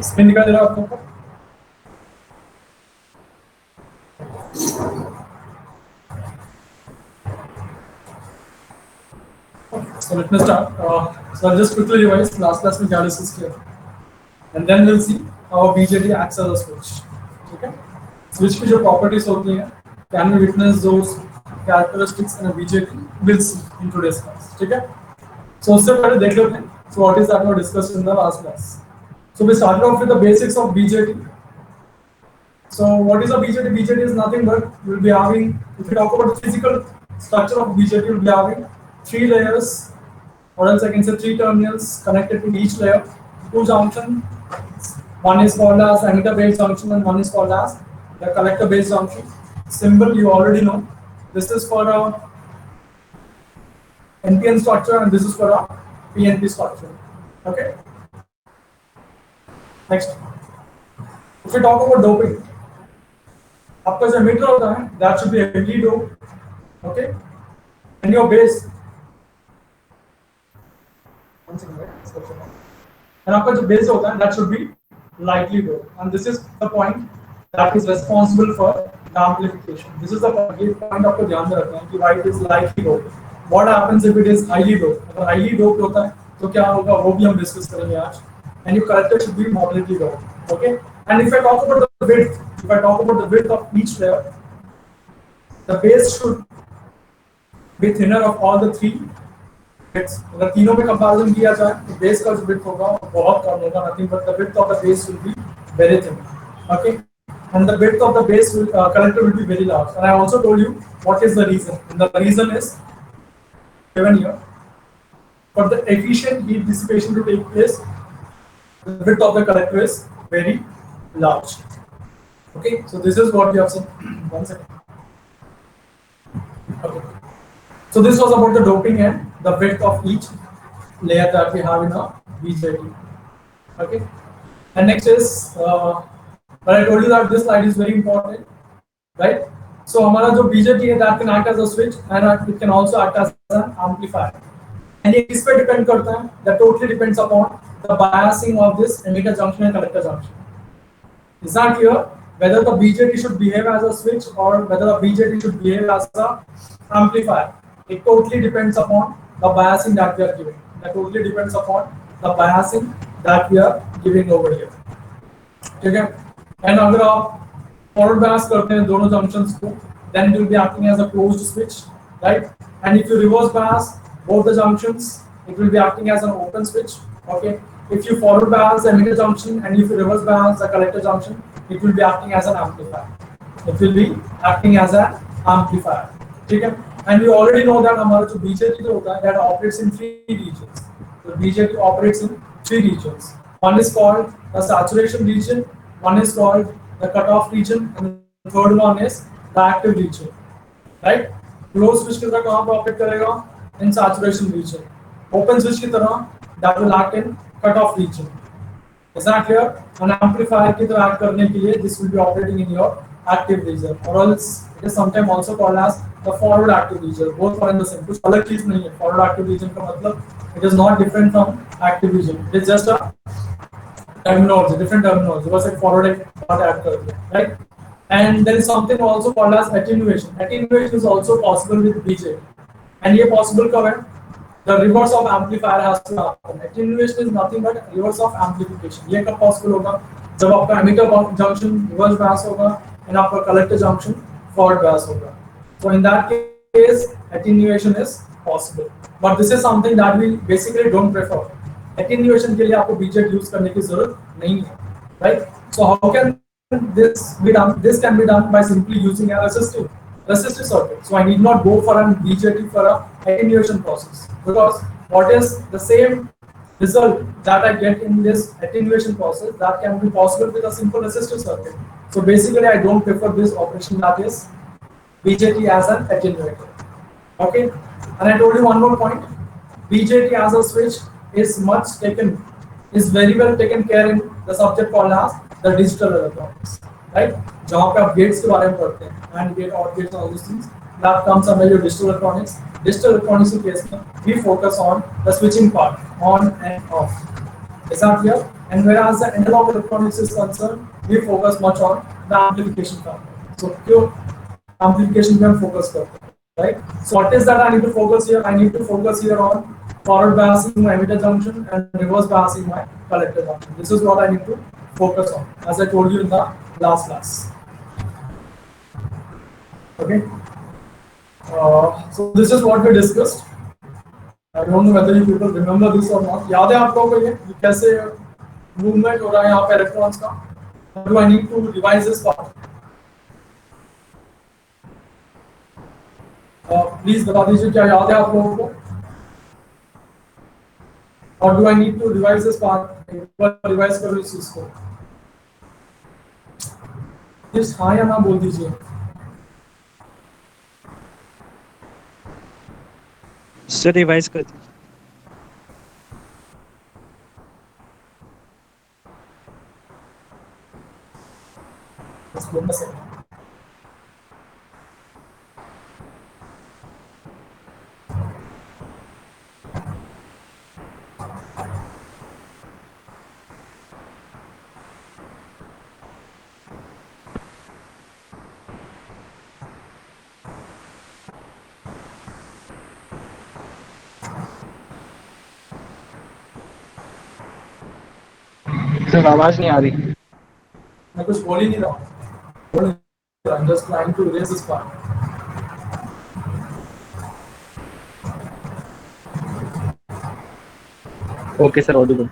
Screen दिखाई दे रहा है आपको? So let me start. So I'll just quickly revise last class में क्या डिस्कस किया, and then we'll see how BJT acts as a switch. ठीक है? Switch की जो properties होती हैं, can we witness those characteristics in a BJT? We'll see in today's class. ठीक है? So उससे पहले देख लेते हैं. So what is that we discussed in the last class? So we started off with the basics of BJT. So what is a BJT? BJT is nothing but we'll be having, if we talk about the physical structure of BJT, we'll be having 3 layers, or else I can say 3 terminals connected to each layer. 2 junctions. One is called as emitter base junction and one is called as the collector base junction. Symbol you already know. This is for a NPN structure and this is for a PNP structure. Okay. Next. If we talk about doping, आपका जो emitter होता है, that should be heavily doped. Okay. And your base. And आपका जो base होता है, that should be lightly doped. And this is the point that is responsible for the amplification. This is the point आपको ध्यान में रखना है कि why it is lightly doped. What happens if it is highly doped? अगर highly doped होता है, तो क्या होगा वो भी हम discuss करेंगे आज. And your collector should be moderately doped. Okay. And if I talk about the width, if I talk about the width of each layer, the base should be thinner of all the 3 bits. अगर तीनों में comparison किया जाए, तो base का जो width होगा बहुत कम होगा, nothing but the width of the base will be very thin. Okay, and the width of the base will, collector will be very large. And I also told you what is the reason. And the reason is given here. For the efficient heat dissipation to take place, the width of the collector is very large. Okay, so this is what we have seen. One second. Okay. So this was about the doping and the width of each layer that we have in a BJT. Okay. And next is, but I told you that this slide is very important, right? So हमारा जो BJT है that can act as a switch and it can also act as an amplifier. And ये किस पे depend करता है? That totally depends upon the biasing of this emitter junction and collector junction. Is that clear? Whether the BJT should behave as a switch or whether the BJT should behave as a amplifier. It totally depends upon the biasing that we are giving. That totally depends upon the biasing that we are giving over here. ठीक है? And अगर आप forward bias करते हैं दोनों junctions को, then it will be acting as a closed switch, right? And if you reverse bias both the junctions, it will be acting as an open switch. Okay? If you forward bias the emitter junction and if you reverse bias the collector junction, it will be acting as an amplifier. It will be acting as an amplifier. ठीक है? And we already know that हमारा जो BJT होता है that operates in 3 regions. So BJT operates in 3 regions. One is called the saturation region, one is called the cutoff region, and the third one is the active region. Right? Closed switch की तरह कहाँ पर operate करेगा? In saturation region. Open switch की तरह that will act in cutoff region. Is that clear? An amplifier की तरह act करने के लिए this will be operating in your active region, or else it is sometimes also called as the forward active region. Both are in the same. कुछ अलग चीज नहीं है. Forward active region का मतलब it is not different from active region. It is just a terminology, different terminology. बस एक forward एक बात add कर दिया, right? And there is something also called as attenuation. Attenuation is also possible with BJT. And ये possible कब है? The reverse of amplifier has to happen. Attenuation is nothing but reverse of amplification. ये कब possible होगा? जब आपका emitter junction reverse bias होगा and आपका collector junction forward bias होगा. So in that case, attenuation is possible. But this is something that we basically don't prefer. Attenuation के लिए आपको BJT use करने की जरूरत नहीं है, right? So how can this be done? This can be done by simply using a resistive circuit. So I need not go for an BJT for a attenuation process, because what is the same result that I get in this attenuation process that can be possible with a simple resistive circuit. So basically I don't prefer this operation, that is BJT as an attenuator. Okay, and I told you one more point. BJT as a switch is very well taken care in the subject called as the digital electronics, right? जहाँ पे आप gates के बारे में पढ़ते हैं, AND gate, OR gates, all these things, that comes under your digital electronics. Digital electronics के case में we focus on the switching part, on and off. Is that clear? And whereas the analog electronics is concerned, we focus much on the amplification factor. So pure amplification पे हम focus करते हैं, right? So what is that I need to focus here? I need to focus here on forward biasing my emitter junction and reverse biasing my collector junction. This is what I need to focus on, as I told you in the last class. Okay. So this is what we discussed. I don't know whether you people remember this or not. याद है आप लोगों को ये कैसे movement हो रहा है यहाँ पे electrons का? Do I need to revise this part? Please बता दीजिए क्या याद है आप लोगों को? Or do I need to revise this part? Revise करो इस चीज को. Please हाँ या ना बोल दीजिए. सर रिवाइज कर दीजिए. सर आवाज नहीं आ रही. मैं कुछ बोल ही नहीं रहा. I'm just trying to erase this part. Okay sir Audible.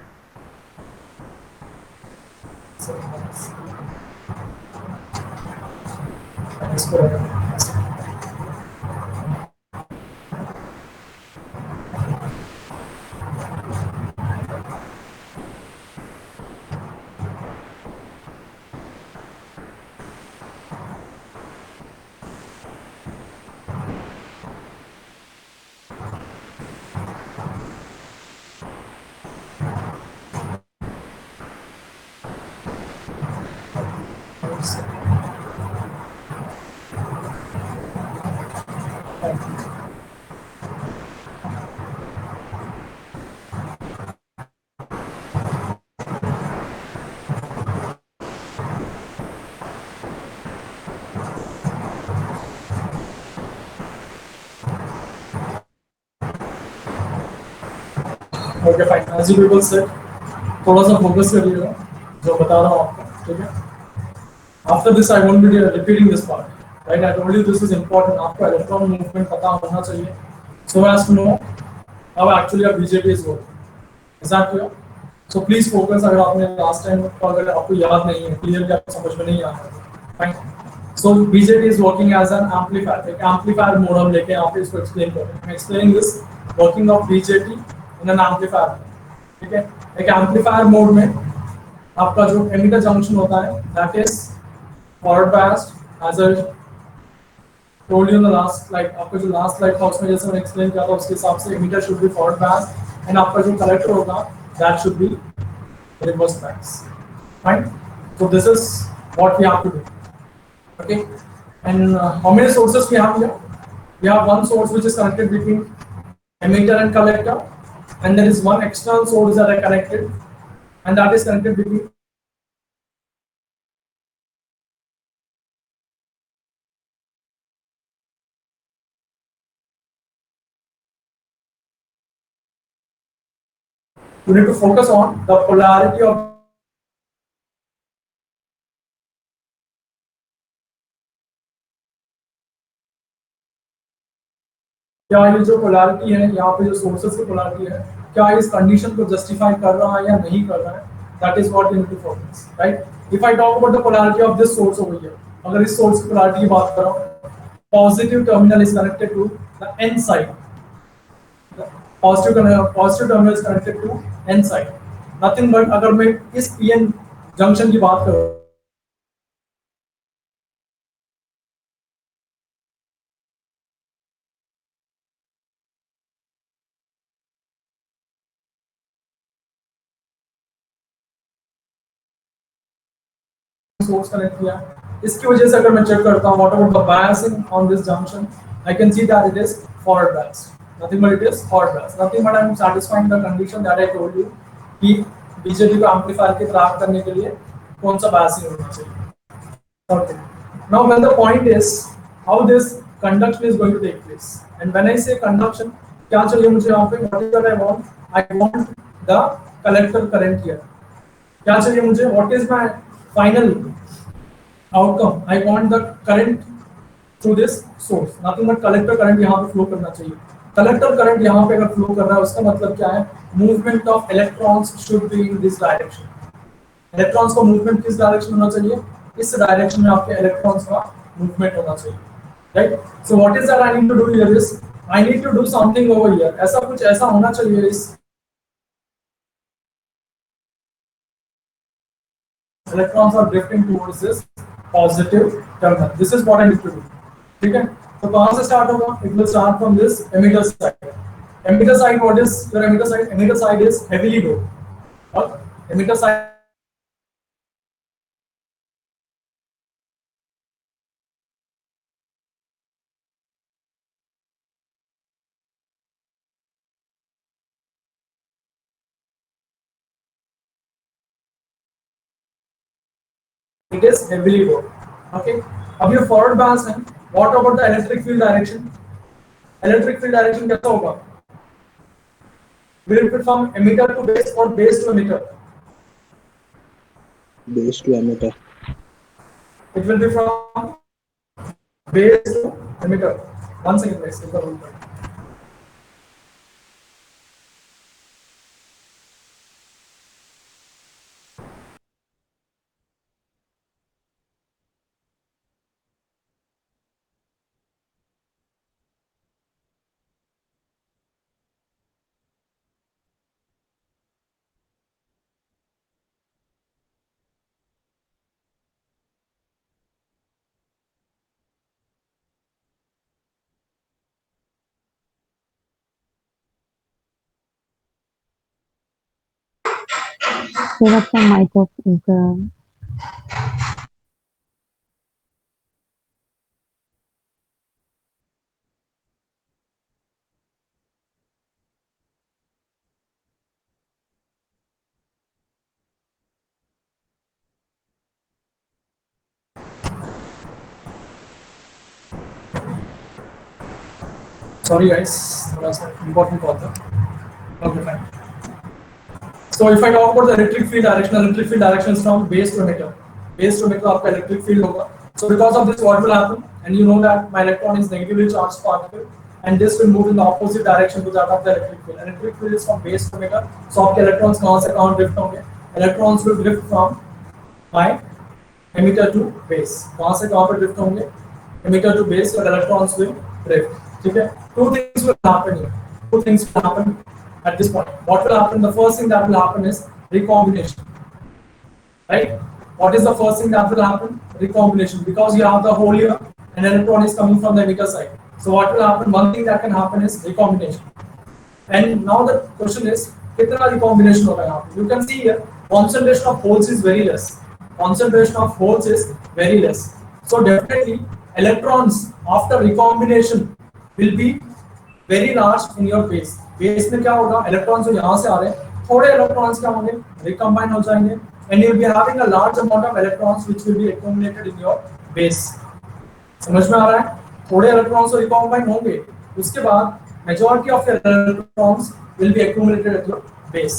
Okay, fine. As you people said, थोड़ा सा focus करिएगा जो बता रहा हूँ आपको, ठीक है? After this, I won't be repeating this part. Right? I told you this is important. आपको electron movement पता होना चाहिए, so as to know how actually a BJT is working. Is that clear? So please focus. अगर आपने last time अगर आपको याद नहीं है, clear कि आपको समझ में नहीं आ रहा है, fine. So BJT is working as an amplifier. एक amplifier mode हम लेके यहाँ पे इसको explain करें. I'm explaining this working of BJT in an amplifier. ठीक है? एक amplifier mode में आपका जो emitter junction होता है, that is forward biased, as I told you in the last slide. आपका जो last slide था उसमें जैसे मैंने explain किया था उसके हिसाब से emitter should be forward biased and आपका जो collector होगा that should be reverse biased. Fine. So this is what we have to do. Okay. And how many sources we have here? We have one source which is connected between emitter and collector, and there is one external source that are connected, and that is connected between you need to focus on the polarity of क्या ये जो polarity है यहाँ पे जो sources की polarity है क्या इस कंडीशन को जस्टिफाई कर रहा है या नहीं कर रहा है, that is what you need to focus. Right? If I talk about the polarity of this source over here, अगर इस सोर्स की पोलैरिटी की बात करो, positive terminal is connected to the N side, positive terminal is connected to N side. Nothing but अगर मैं इस PN junction की बात करूं, सोर्स कनेक्ट किया, इसकी वजह से अगर मैं चेक करता हूं what about the biasing on this junction, I can see that it is forward biased. Nothing but it is forward biased. Nothing but I am satisfying the condition that I told you कि BJT को amplifier की तरह करने के लिए कौन सा biasing होना चाहिए. Okay. Now, when the point is how this conduction is going to take place, and when I say conduction, क्या चाहिए मुझे यहाँ पे? What is that I want? I want the collector current here. क्या चाहिए मुझे? What is my final outcome? I want the current through this source. Nothing but collector current यहाँ पे flow करना चाहिए. Collector current यहाँ पे अगर flow कर रहा है, उसका मतलब क्या है? Movement of electrons should be in this direction. Electrons का मूवमेंट किस डायरेक्शन होना चाहिए? इस डायरेक्शन में आपके इलेक्ट्रॉन्स का मूवमेंट होना चाहिए, right? So what is that I need to do here is I need to do something over here. ऐसा कुछ ऐसा होना चाहिए इस electrons are drifting towards this positive terminal. This is what I need to do. ठीक है, तो कहां से स्टार्ट होगा? It will start from this emitter side. Emitter side, what is your emitter side? Emitter side is heavily doped. और emitter side it is heavily doped. Okay, अब ये forward bias है. What about the electric field direction? Electric field direction कैसा होगा? Will it be from emitter to base or base to emitter? Base to emitter. It will be from base to emitter. One second, guys. Set up the mic of the Sorry guys, थोड़ा सा important call था. Okay, fine. So if I talk about the electric field direction is from base to emitter. Base to emitter आपका electric field होगा. So because of this, what will happen? And you know that my electron is negatively charged particle, and this will move in the opposite direction to that of the electric field. Electric field is from base to emitter. So आपके electrons कहाँ से कहाँ drift होंगे? Electrons will drift from my emitter to base. कहाँ से कहाँ पर drift होंगे? Emitter to base, और electrons will drift. ठीक है? Two things will happen here. Two things will happen at this point. What will happen? The first thing that will happen is recombination. Right? What is the first thing that will happen? Recombination. Because you have the hole here, an electron is coming from the emitter side. So what will happen? One thing that can happen is recombination. And now the question is, कितना recombination होगा यहाँ पे? You can see here, concentration of holes is very less. Concentration of holes is very less. So definitely, electrons after recombination will be very large in your base. Base में क्या होगा? Electrons जो यहाँ से आ रहे हैं, थोड़े electrons क्या होंगे? Recombine हो जाएंगे, and you'll be having a large amount of electrons which will be accumulated in your base. समझ में आ रहा है? थोड़े electrons तो recombine होंगे, उसके बाद majority of your electrons will be accumulated at your base.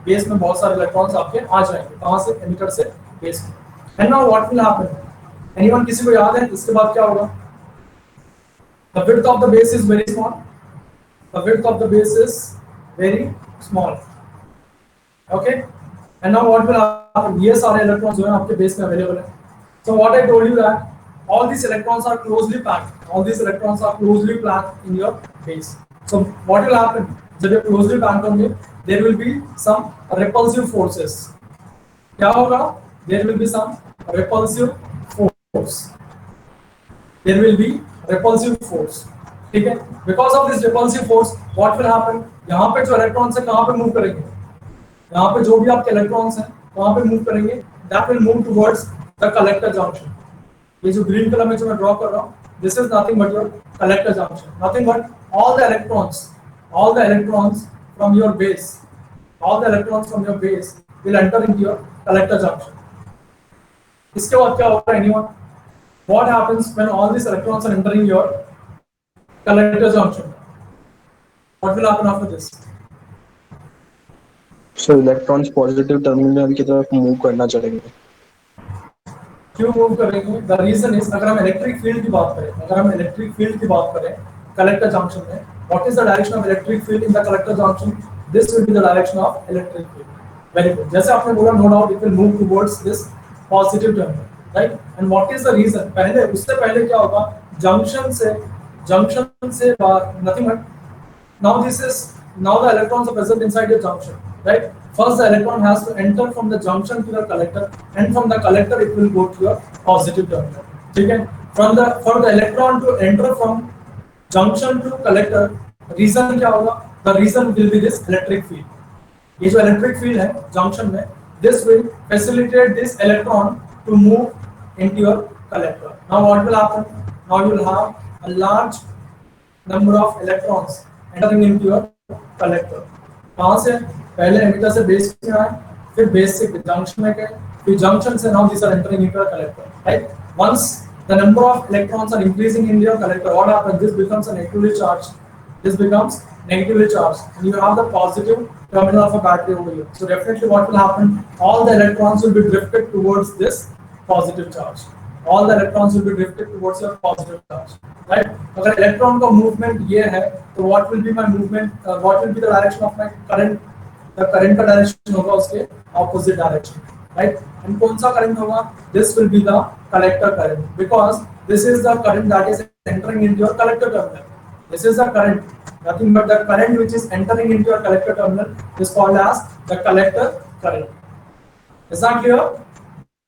Base में बहुत सारे electrons आपके आ जाएंगे. कहाँ से? Emitter से base में. And now what will happen? Anyone किसी को याद है इसके बाद क्या होगा? The width of the base is very small. The width of the base is very small. Okay. And now what will happen? ये सारे electrons जो हैं आपके base में available हैं. So what I told you that all these electrons are closely packed. All these electrons are closely packed in your base. So what will happen? जब ये closely packed होंगे, there will be some repulsive forces. क्या होगा? There will be some repulsive force. There will be repulsive force. ठीक है? Because of this repulsive force, what will happen? यहाँ पे जो electrons हैं कहाँ पे move करेंगे? यहाँ पे जो भी आपके electrons हैं कहाँ पे move करेंगे? That will move towards the collector junction. ये जो green color में जो मैं draw कर रहा हूँ, this is nothing but your collector junction. Nothing but all the electrons from your base, all the electrons from your base will enter into your collector junction. इसके बाद क्या होगा anyone? What happens when all these electrons are entering your collector junction? What will happen after this? Sir electrons positive terminal की तरफ move करना चलेंगे. क्यों move करेंगे? द रीजन इज, अगर हम इलेक्ट्रिक फील्ड की बात करें, कलेक्टर जंक्शन में, what is the direction of electric field in the collector junction? This will be the direction of electric field. Very good. जैसे आपने बोला, no doubt it will move towards this positive terminal, right? And what is the reason? उससे पहले क्या होगा? Junction से nothing but, now the electrons are present inside the junction, right? First the electron has to enter from the junction to the collector, and from the collector it will go to your positive terminal. Okay? For the electron to enter from junction to collector, reason क्या होगा? The reason will be this electric field. ये जो electric field है junction में, this will facilitate this electron to move into your collector. Now what will happen? Now you will have a large number of electrons entering into your collector. कहाँ से? पहले emitter से base में आए, फिर base से junction में गए, फिर जंक्शन से now these are entering into your collector, right? Once the number of electrons are increasing in your collector, what happens? This becomes a negatively charged. And you have the positive terminal of a battery over here. So definitely what will happen? All the electrons will be drifted towards this positive charge. All the electrons will be drifted towards your positive charge, right? अगर electron का movement ये है, तो what will be my movement? What will be the direction of my current? The current का direction होगा उसके opposite direction, right? And कौन सा current होगा? This will be the collector current, because this is the current that is entering into your collector terminal. This is the current, nothing but the current which is entering into your collector terminal is called as the collector current. Is that clear?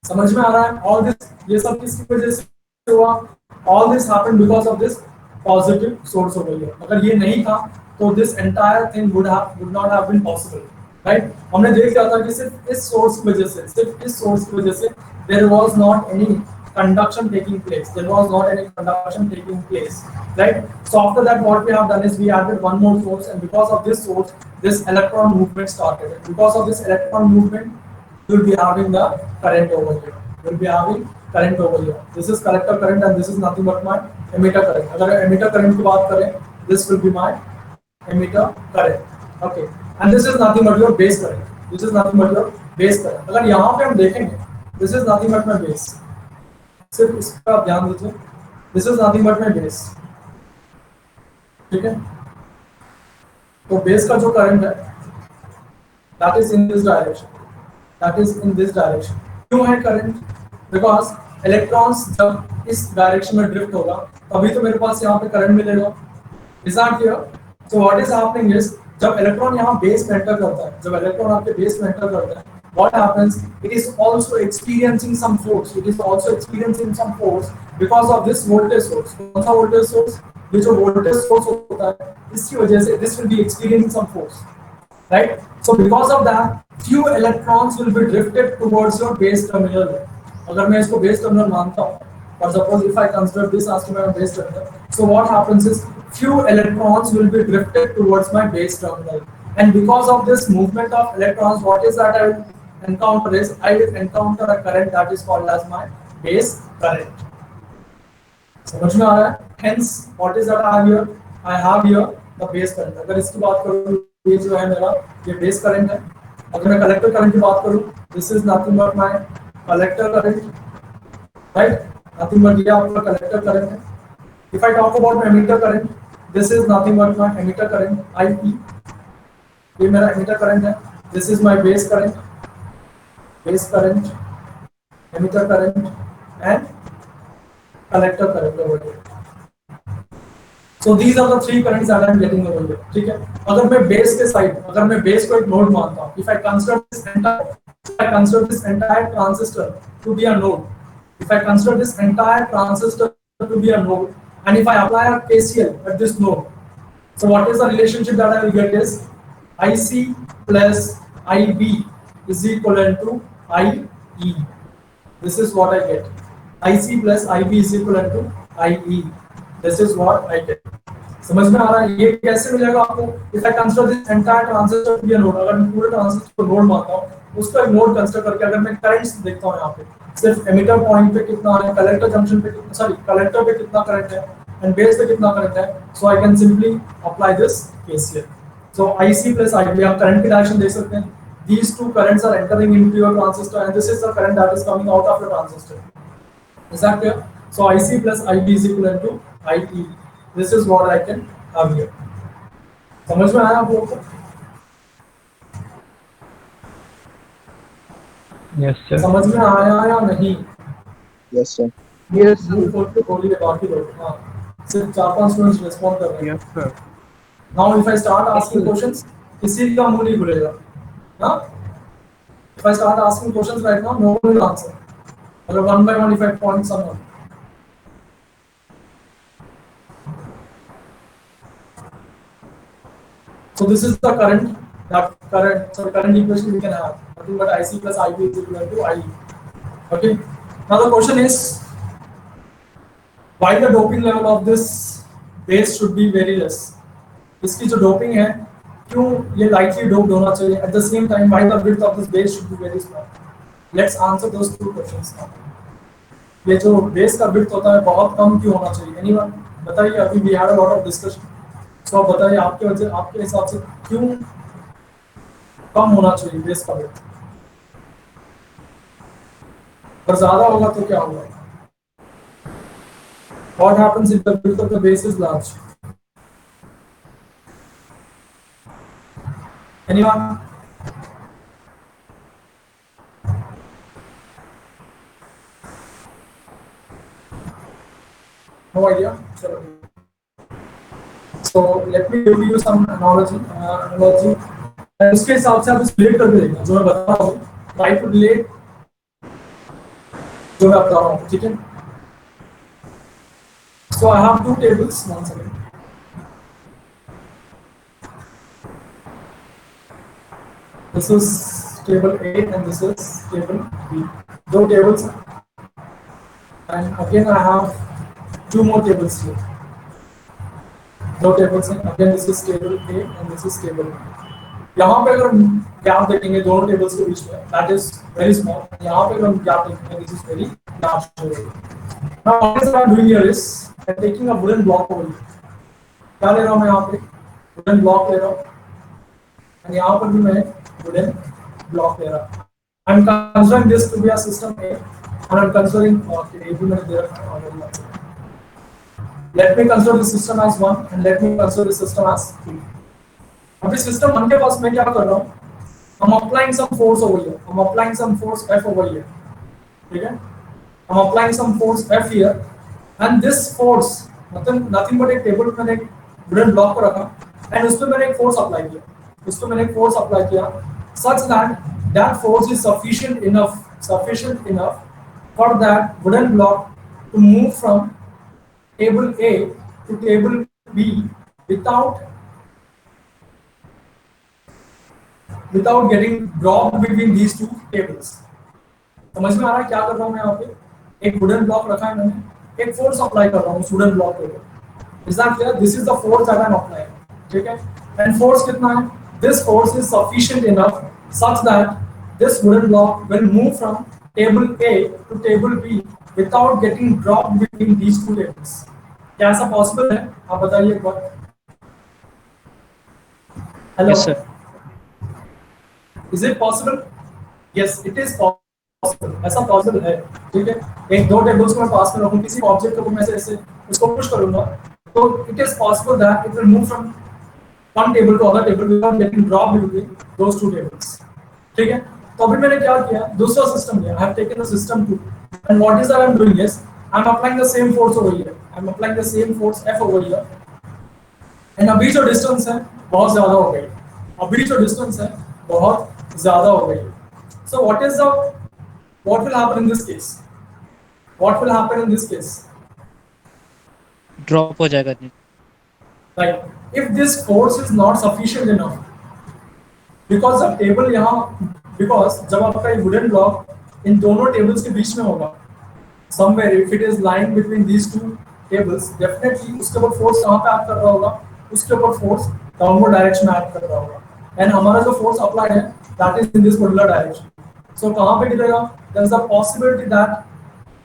समझ में आ रहा है? All this, ये सब किसकी वजह से हुआ? All this happened because of this positive source over here. अगर ये नहीं था तो this entire thing would not have been possible, right? हमने देख लिया था कि सिर्फ इस source की वजह से there was not any conduction taking place. Right? So after that, what we have done is we added one more source, and because of this source, this electron movement started. And because of this electron movement, you will be having the current over here. This is collector current, and this is nothing but my emitter current. अगर emitter current की बात करें, this will be my emitter current. Okay, and this is nothing but your base current. अगर यहाँ पे हम देखेंगे, this is nothing but my base. सिर्फ इसका आप ध्यान दीजिए, this is nothing but my base. ठीक है? तो बेस का जो करंट है, that is in this direction. क्यों है करंट? Because electrons जब इस डायरेक्शन में ड्रिफ्ट होगा, तभी तो मेरे पास यहाँ पे करंट मिलेगा. Is that clear? So what is happening is, जब इलेक्ट्रॉन यहाँ बेस में एंटर करता है, what happens? It is also experiencing some force. Because of this voltage source. कौन सा voltage source? ये जो voltage source होता है, इसकी वजह से this will be experiencing some force, right? So because of that, few electrons will be drifted towards your base terminal. अगर मैं इसको base terminal मानता हूँ, for suppose if I consider this as my base terminal, so what happens is few electrons will be drifted towards my base terminal, and because of this movement of electrons, what is that I will encounter a current that is called as my base current. समझ में आ रहा है? Hence, what is that I have here? I have here the base current. अगर इसकी बात करूँ, ये जो है मेरा, ये base current है. अगर मैं collector current की बात करूँ, this is nothing but my collector current, right? Nothing but ये आपका collector current है. If I talk about my emitter current, this is nothing but my emitter current, IP. ये मेरा emitter current है. This is my base current, emitter current, and collector current over here. So these are the three currents that I am getting over here. ठीक है? अगर मैं base को एक node मानता हूँ, if I consider this entire transistor to be a node, and if I apply a KCL at this node, so what is the relationship that I will get is IC plus IB is equivalent to IE. This is what I get. IC plus IB is equivalent to IE. This is what I get. समझ में आ रहा है? ये कैसे मिलेगा आपको? If I consider this entire transistor to be a node, अगर मैं पूरे ट्रांजिस्टर को नोड मानता हूँ, उसको एक नोड कंसीडर करके अगर मैं करंट्स देखता हूँ यहाँ पे, सिर्फ एमिटर पॉइंट पे कितना है, कलेक्टर जंक्शन पे कितना, सॉरी कलेक्टर पे कितना करंट है एंड बेस पे कितना करंट है, so I can simply apply this KCL. So IC plus IB, आप करंट की डायरेक्शन देख सकते हैं. These two currents are entering into your transistor and this is the current that is coming out of your transistor. Is that clear? So IC plus IB is equivalent to IE. This is what I can have here. समझ में आया आप लोगों को? Yes sir. समझ में आया या नहीं? Yes sir. यस मुंह खोल के बोलिए बाकी लोग. हाँ, सिर्फ 4-5 स्टूडेंट्स रिस्पॉन्ड कर रहे हैं. Yes sir. Now if I start asking questions, किसी का मुंह नहीं खुलेगा. हाँ? If I start asking questions right now, no one will answer. Or one by one, if I point someone. So this is the current. So the current equation we can have nothing but IC plus IB is equal to IE. Okay. Now the question is, why the doping level of this base should be very less? इसकी जो doping है, क्यों ये lightly doped होना चाहिए? At the same time, why the width of this base should be very small? Let's answer those two questions now. ये जो base का width होता है बहुत कम क्यों होना चाहिए? Anyone बताइए. अभी we had a lot of discussion. So आप बताइए आपके हिसाब से क्यों कम होना चाहिए बेस का वेट? और ज्यादा होगा तो क्या होगा? What happens if the width of the base is large? Anyone? No idea. So let me give you some analogy. इसके हिसाब से आप इस रिलेट करके देखना जो मैं बता रहा हूँ. ट्राई टू रिलेट जो मैं बता रहा हूँ. ठीक है? So I have two tables. One second. This is table A and this is table B. दो tables हैं. And again I have two more tables here. दो tables हैं. Again this is table A and this is table B. यहाँ पे अगर हम gap देखेंगे दोनों टेबल्स के बीच में, that is very small. यहाँ पे अगर हम गैप देखेंगे, this is very large. Now what I'm doing here is I'm taking a wooden block over here. क्या ले रहा हूँ मैं यहाँ पे? wooden block ले रहा हूँ. और यहाँ पर भी मैं wooden block ले रहा हूँ. I'm considering this to be a system A, and I'm considering let me consider the system as 1 and let me consider the system as 2. अभी सिस्टम 1 के पास मैं क्या कर रहा हूँ? I'm applying some force over here. I'm applying some force F over here. ठीक है? I'm applying some force F here, and this force nothing but एक टेबल में मैंने एक wooden block को रखा and उस पे मैंने एक force apply किया. उस पे मैंने एक force apply किया such that that force is sufficient enough for that wooden block to move from table A to table B without getting dropped between these two tables. समझ में आ रहा है क्या कर रहा हूँ मैं यहाँ पे? एक वुडन ब्लॉक रखा है मैंने, एक फोर्स अप्लाई कर रहा हूँ वुडन ब्लॉक पे. Is that clear? This is the force that I am applying. ठीक है? And force कितना है? This force is sufficient enough such that this wooden block will move from table A to table B without getting dropped between these two tables. क्या ऐसा possible है? आप बताइए एक बार. Hello. Yes, sir. Is it possible? Yes, it is possible. ऐसा possible है. ठीक है? एक दो टेबल्स को मैं पास में रखूं, किसी ऑब्जेक्ट को मैं ऐसे उसको पुश करूंगा, तो it is possible that it will move from one table to other table without getting dropped between those two tables. ठीक है? तो अभी मैंने क्या किया? दूसरा सिस्टम लिया. I have taken the system 2, and what is that I am doing is I am applying the same force over here. I am applying the same force F over here. And अभी जो distance है बहुत ज्यादा हो गई. अभी जो distance है बहुत ज्यादा हो गई. So what will happen in this case? What will happen in this case? Drop हो जाएगा. Like if this force is not sufficient enough, because the table because जब आपका ये wooden block इन दोनों tables के बीच में होगा, somewhere if it is lying between these two tables definitely उसके ऊपर फोर्स कहाँ पे एक्ट कर रहा होगा, उसके ऊपर फोर्स डाउनवर्ड डायरेक्शन में एक्ट कर रहा होगा, एंड हमारा जो फोर्स अप्लाइड है that is in this particular direction. So कहाँ पे गिरेगा, there is a possibility that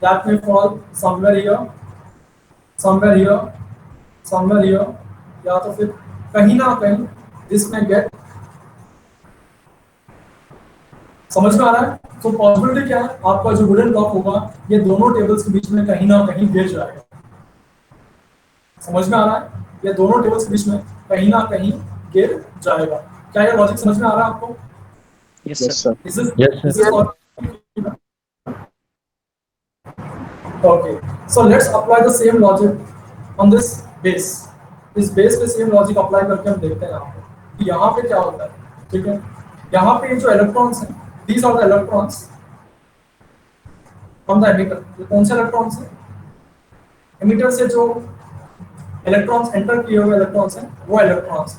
that may fall somewhere here, somewhere here, somewhere here, या तो फिर कहीं ना कहीं दिस में गेट. समझ में आ रहा है? तो पॉसिबिलिटी क्या है, आपका जो वुडन ब्लॉक होगा ये दोनों टेबल्स के बीच में कहीं ना कहीं गिर जाएगा. समझ में आ रहा है? ये दोनों टेबल्स के बीच में कहीं ना कहीं गिर जाएगा. क्या ये लॉजिक समझ में आ रहा है आपको? Yes sir. This is all. Okay. So let's apply the same logic on this base. इस बेस पे सेम लॉजिक अप्लाई करके हम देखते हैं यहाँ पे कि यहाँ पे क्या होता है. ठीक है, यहाँ पे जो इलेक्ट्रॉन्स हैं, these are the electrons from the emitter. ये कौन से इलेक्ट्रॉन्स हैं? एमिटर से जो इलेक्ट्रॉन्स एंटर किए हुए इलेक्ट्रॉन्स हैं वो इलेक्ट्रॉन्स.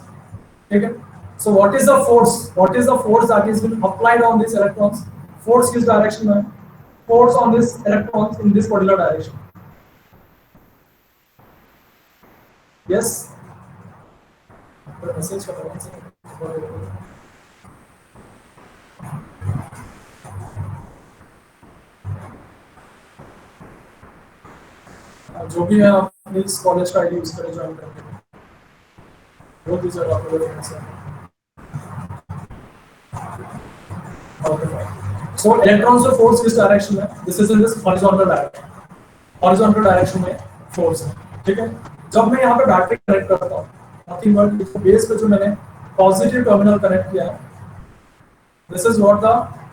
ठीक है. So what is the force? What is the force that is been applied on these electrons? Force किस डायरेक्शन में है? Force on this electrons in this particular direction. Yes. Message का one second. जो भी है आप प्लीज कॉलेज का ID use करें ज्वाइन करके. वो दीजिए आप लोगों से. So electrons of force किस डायरेक्शन में? This is in this horizontal direction. Horizontal direction में force है. ठीक है. जब मैं यहाँ पे बैटरी कनेक्ट करता हूँ, नथिंग बट इसको बेस पे जो मैंने पॉजिटिव टर्मिनल कनेक्ट किया है, this is what the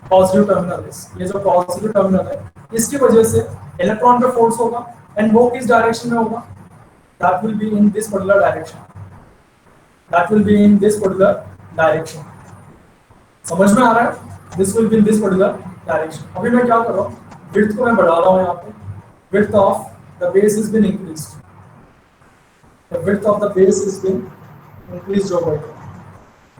positive terminal is. ये जो पॉजिटिव टर्मिनल है इसकी वजह से इलेक्ट्रॉन पे फोर्स होगा एंड वो किस डायरेक्शन में होगा? That will be in this particular direction. That will be in this particular direction. समझ में आ रहा है? This will be in this particular direction. अभी मैं क्या कर रहा हूँ, विड्थ को मैं बढ़ा रहा हूँ. यहाँ पे width of the base is been increased. The width of the base is being increased over here.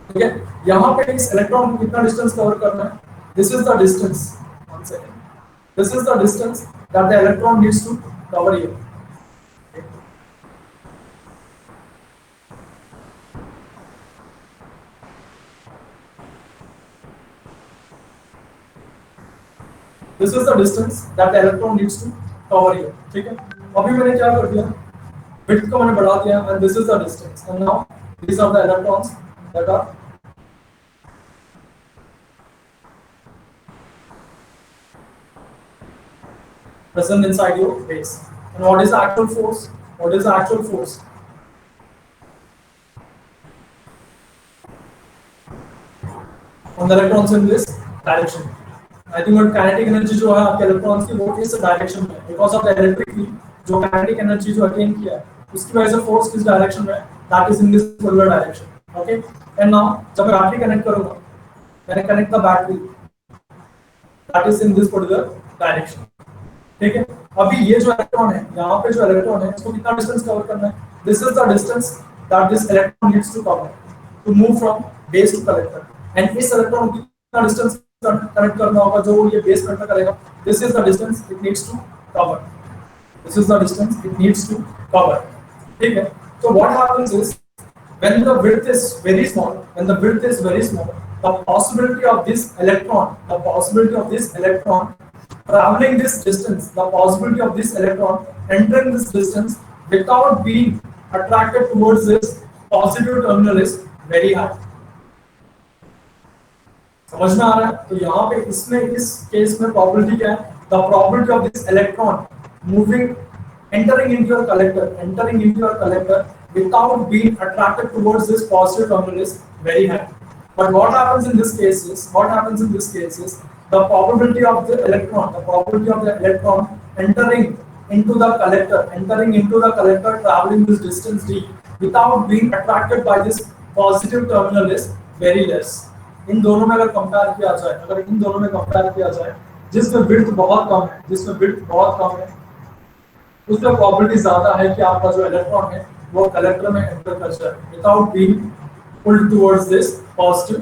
ठीक है. यहाँ पे इस इलेक्ट्रॉन को कितना डिस्टेंस कवर करना है? This is the distance. One second. This is the distance that the electron needs to cover here. This is the distance that the electron needs to cover here. ठीक है. अभी मैंने क्या कर दिया? Width को मैंने बढ़ा दिया and this is the distance. And now these are the electrons that are present inside your base. And what is the actual force? What is the actual force? On the electrons in this direction. I think what kinetic energy जो है आपके electrons की वो इस direction में, because of the electric field जो kinetic energy जो attain किया है उसकी वजह से फोर्स किस डायरेक्शन में? That is in this particular direction. Okay. And now जब मैं बैटरी कनेक्ट करूंगा, मैंने connect the battery, that is in this particular direction. ठीक है. अभी ये जो इलेक्ट्रॉन है, यहाँ पे जो इलेक्ट्रॉन है इसको कितना डिस्टेंस कवर करना है? This is the distance that this electron needs to cover to move from base to collector. And इस इलेक्ट्रॉन को कितना डिस्टेंस कनेक्ट करना होगा जो ये बेस कनेक्ट करेगा? This is the distance it needs to cover. This is the distance it needs to cover. ठीक है. So what happens is when the width is very small, the possibility of this electron traveling this distance, the possibility of this electron entering this distance without being attracted towards this positive terminal is very high. समझ में आ रहा है? तो यहाँ पे इसमें इस case में probability क्या है? The probability of this electron entering into your collector without being attracted towards this positive terminal is very high. But what happens in this case is the probability of the electron entering into the collector traveling this distance d without being attracted by this positive terminal is very less. इन दोनों में अगर compare किया जाए, जिसमें width बहुत कम है, उसमें probability ज्यादा है कि आपका जो इलेक्ट्रॉन है वो कलेक्टर में एंटर कर जाए without being pulled towards this positive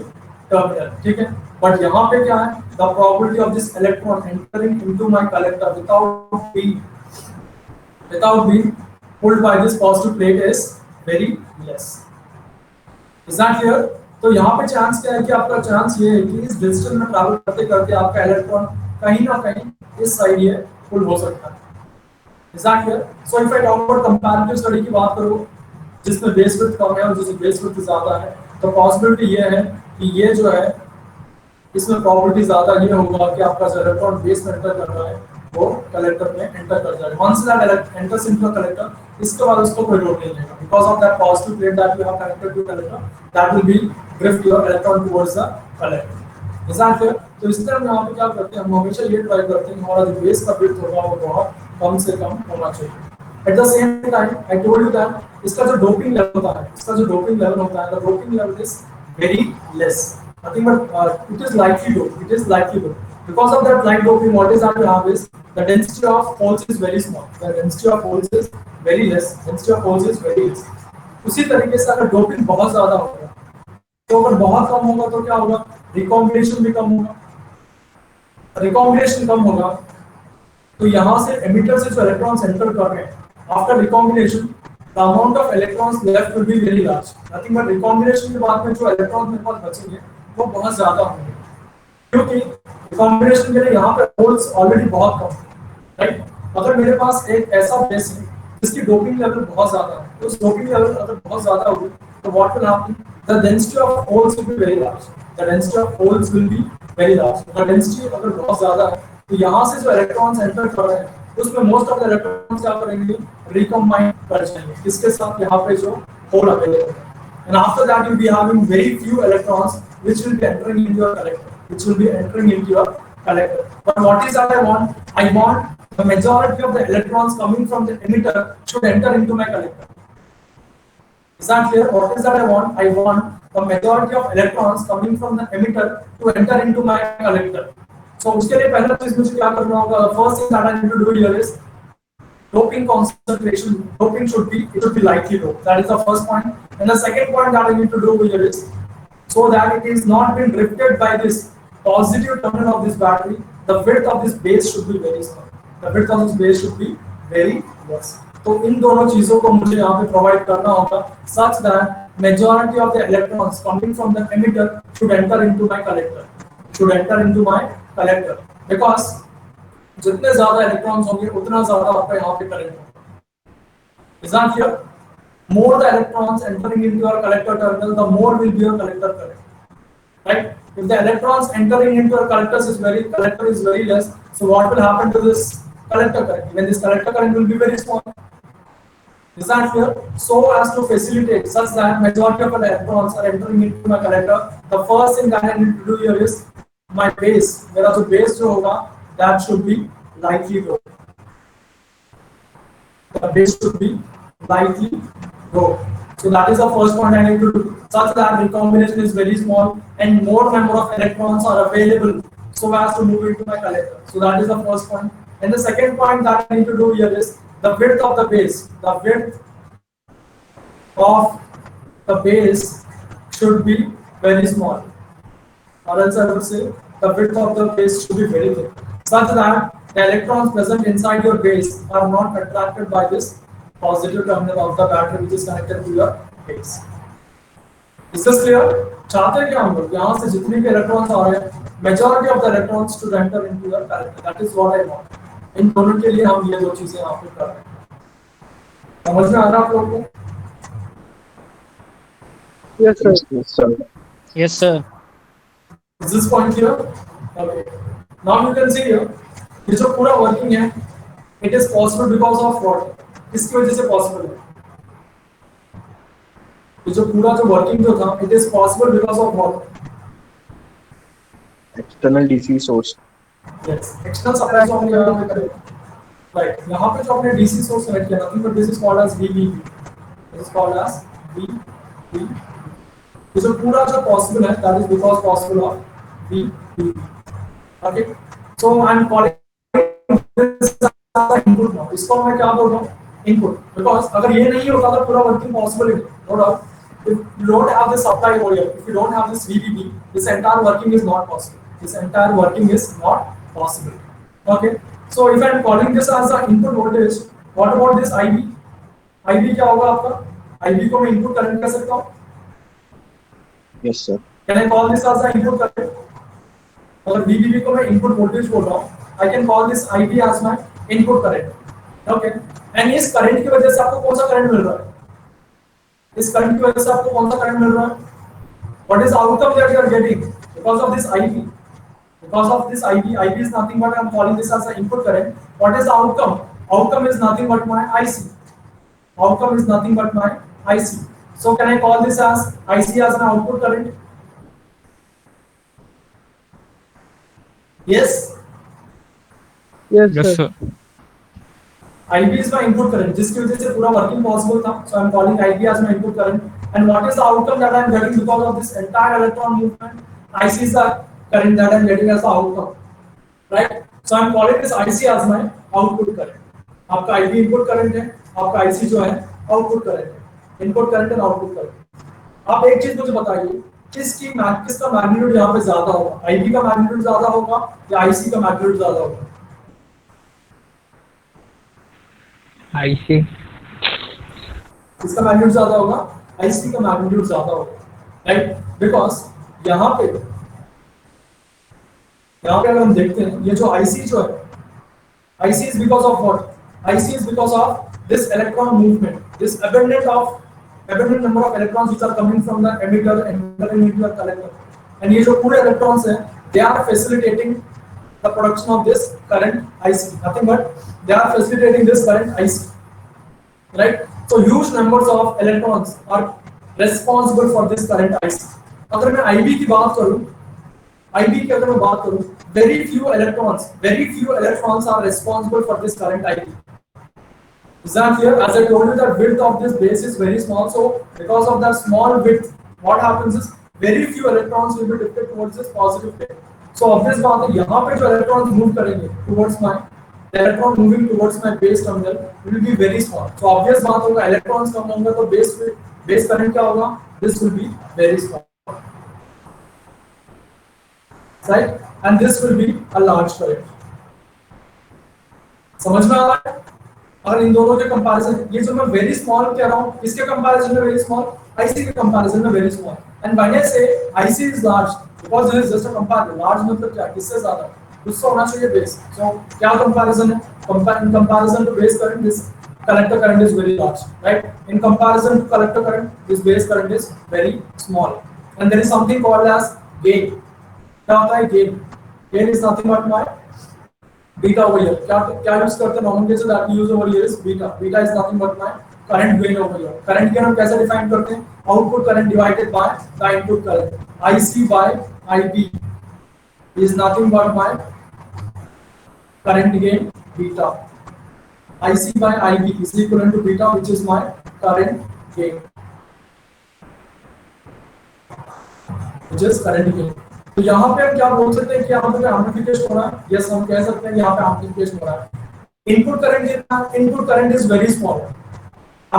terminal. ठीक है. बट यहाँ पे क्या है? The probability of this electron entering into my collector without being pulled by this positive plate is very less. Is that clear? तो यहाँ पे चांस क्या है कि आपका चांस ये है कि इस डिस्टेंस में ट्रैवल करते करते आपका इलेक्ट्रॉन कहीं ना कहीं इस साइड ये पुल हो सकता है. Is that clear? So if I talk about comparative study की बात करूँ जिसमें बेस विड्थ कम है और जिसमें बेस विड्थ ज्यादा है, तो पॉसिबिलिटी ये है कि ये जो है इसमें प्रोबेबिलिटी ज्यादा ये होगा कि आपका जो इलेक्ट्रॉन बेस में एंटर कर रहा है वो कलेक्टर में एंटर कर जाएगा. Once that enters into collector, इसके बाद उसको कोई लोड नहीं लेगा because of that positive plate that you have connected to collector, that will be drift your electron towards the collector. Is that clear? तो इस तरह हम यहाँ पे क्या करते हैं, हम हमेशा ये ट्राई करते हैं हमारा जो बेस का विड्थ होगा वो बहुत कम से कम होना चाहिए. At the same time I told you that इसका जो डोपिंग लेवल होता है, the doping level is very less. Nothing but it is likely low. Because of that light doping, what is that you have is the density of holes is very small. The density of holes is very less. उसी तरीके से अगर doping बहुत ज्यादा होगा, तो अगर बहुत कम होगा तो क्या होगा, रिकॉम्बिनेशन भी कम होगा. रिकॉम्बिनेशन कम होगा तो यहाँ से एमिटर से जो इलेक्ट्रॉन्स एंटर कर रहे हैं, after recombination the amount of electrons left will be very large. Nothing but recombination के बाद में जो इलेक्ट्रॉन मेरे पास बचेंगे वो बहुत ज्यादा होंगे, क्योंकि recombination के लिए यहाँ पे होल्स ऑलरेडी बहुत कम है, राइट. अगर मेरे पास एक ऐसा बेस है जिसकी डोपिंग लेवल बहुत ज्यादा है, तो उस डोपिंग लेवल अगर बहुत ज्यादा होगी तो what will happen, the density of holes will be very large. The density अगर बहुत ज्यादा है तो यहाँ से जो इलेक्ट्रॉन्स एंटर कर रहे हैं उसमें मोस्ट ऑफ द इलेक्ट्रॉन्स क्या करेंगे, रिकम्बाइन कर जाएंगे किसके साथ, यहाँ पे जो होल अवेलेबल है. And after that you will be having very few electrons which will be entering into your collector. But what is that I want? I want the majority of the electrons coming from the emitter should enter into my collector. Is that clear? What is that I want? I want the majority of electrons coming from the emitter to enter into my collector. So उसके लिए पहला चीज मुझे क्या करना होगा? First thing that I need to do here is doping concentration. Doping should be lightly low. That is the first point. And the second point that I need to do here is, so that it is not been drifted by this positive terminal of this battery, the width of this base should be very less. तो इन दोनों चीजों को मुझे यहाँ पे provide करना होगा such that majority of the electrons coming from the emitter should enter into my collector. Because जितने ज्यादा इलेक्ट्रॉन्स होंगे उतना ज्यादा आपका यहाँ पे करंट होगा. Is that clear? More the electrons entering into your collector terminal, the more will be your collector current, right? If the electrons entering into your collector is very less, so what will happen to this collector current? Even this collector current will be very small. Is that clear? So as to facilitate such that majority of the electrons are entering into my collector, the first thing that I need to do here is my base. मेरा जो base जो होगा, that should be lightly low. The base should be lightly low. So that is the first point I need to do, such that recombination is very small and more number of electrons are available so as to move into my collector. So that is the first point. And the second point that I need to do here is the width of the base. The width of the base should be very small, or else I would say the width of the base should be very thick, such that the electrons present inside your base are not attracted by this positive terminal of the battery which is connected to your base. Is this clear? चाहते हैं क्या हम लोग यहाँ से जितने भी electrons आ रहे हैं, majority of the electrons to enter into your collector. That is what I want. इन दोनों के लिए हम ये दो चीजें यहाँ पे कर रहे हैं. समझ में आ रहा है आप लोगों को? Yes sir. Is this point clear? Okay. Now you can see here, ये जो पूरा working है, it is possible because of what? किसकी वजह से पॉसिबल है? ये जो पूरा जो वर्किंग जो था, it is possible because of what? External DC source. Yes, external supply जो हमने यहाँ पे करे, राइट. यहाँ पे जो हमने डीसी सोर्स कनेक्ट किया, nothing but this is called as VVB. This is called as VVB. ये जो पूरा जो पॉसिबल है, that is because possible of VVB. Okay, so I am calling this input now. इसको मैं क्या बोल रहा हूँ? Input, because अगर ये नहीं होता तो पूरा working possible है. No doubt. If you don't have this supply over here, if you don't have this VVB, this entire working is not possible. Okay. So if I am calling this as the input voltage, what about this IB? IB क्या होगा आपका? IB को मैं input current कह सकता हूँ. Yes, sir. Can I call this as the input current? और VBB को मैं इनपुट वोल्टेज बोल रहा हूँ. I can call this IB as my input current. Okay. And इस करंट की वजह से आपको कौन सा करंट मिल रहा है? इस करंट की वजह से आपको कौन सा करंट मिल रहा है? What is the outcome that you are getting because of this IB? Because of this IB is nothing but I am calling this as the input current. What is the outcome? Outcome is nothing but my IC. Outcome is nothing but my IC. So can I call this as IC as my output current? Yes. Yes, Yes, sir. sir. IB is my input current. जिसकी वजह से पूरा working possible था. So I am calling IB as my input current. And what is the outcome that I am getting because of this entire electron movement? IC is the current that I am getting as the outcome. Right? So I am calling this IC as my output current. आपका IB input current है, आपका IC जो है output current है. Input current and output current. आप एक चीज मुझे बताइए, किसका मैग्नीट्यूड यहाँ पे ज्यादा होगा? IB का मैग्नीट्यूड ज्यादा होगा या IC का मैग्नीट्यूड ज्यादा होगा? IC. इसका मैग्नीट्यूड ज्यादा होगा, IC का मैग्नीट्यूड ज्यादा होगा, राइट? बिकॉज यहाँ पे अगर हम देखते हैं, ये जो IC जो है, IC is because of what? IC is because of this electron movement, this abundant number of electrons which are coming from the emitter entering into the collector, and ये जो पूरे electrons हैं, they are facilitating the production of this current IC, nothing but they are facilitating this current IC, right? So huge numbers of electrons are responsible for this current IC. अगर मैं IB की बात करूं, IB की अगर मैं बात करूं, very few electrons are responsible for this current IB. Is that clear? As I told you, that width of this base is very small, so because of that small width, what happens is very few electrons will be directed towards this positive plate. So obvious बात है, यहाँ पे जो electrons move करेंगे towards my, the electron moving towards my base terminal will be very small. So obvious बात होगा, electrons कम होंगे तो base current क्या होगा? This will be very small, right? And this will be a large current. समझ में आ रहा है? अगर इन दोनों के कंपैरिजन, ये जो मैं वेरी स्मॉल कह रहा हूँ, इसके कंपैरिजन में वेरी स्मॉल, IC के कंपैरिजन में very small. And when I से IC is large, because it is just a comparison. Large मतलब क्या? किससे ज्यादा? उससे होना चाहिए बेस. सो क्या कंपैरिजन है? In comparison to base current, this collector current is very large, right? In comparison to collector current, this base current is very small. And there is something called as gain. क्या होता है gain? Gain is nothing but my beta over here. क्या use करते हैं? nomenclature that we use over here is beta. Beta is nothing but my current gain over here. Current gain हम कैसे define करते हैं? Output current divided by the input current. IC by IB is nothing but my current gain beta. IC by IB is equivalent to beta, which is my current gain, which is current gain. तो यहाँ पे हम क्या बोल सकते हैं कि यहाँ पे एम्प्लीफिकेशन हो रहा है? यस, हम कह सकते हैं कि यहाँ पे एम्प्लीफिकेशन हो रहा है. इनपुट करंट कितना? Input current is very small.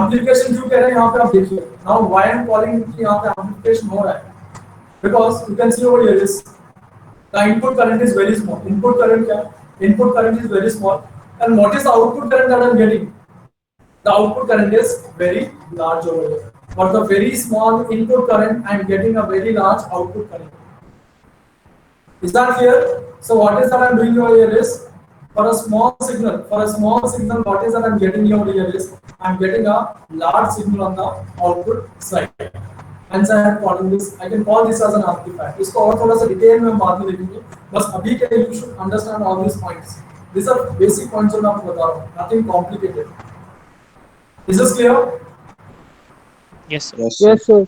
Amplification क्यों कह रहे हैं यहाँ पे? आप देखिए. Now why I am calling कि यहाँ पे एम्प्लीफिकेशन हो रहा है, because you can see over here is the input current is very small. Input current क्या है? Input current is very small. And what is the output current that I am getting? The output current is very large over here. For the very small input current, I am getting a very large output current. Is that clear? So what is that I am doing over here is, for a small signal, what is that I am getting over here is, I am getting a large signal on the output side. Hence I am calling this, I can call this as an amplifier. इसको और थोड़ा सा detail में बाद में देखेंगे. बस अभी के लिए you should understand all these points. These are basic points जो मैं आपको बता रहा हूँ. Nothing complicated. Is this clear? Yes, sir. Yes, sir.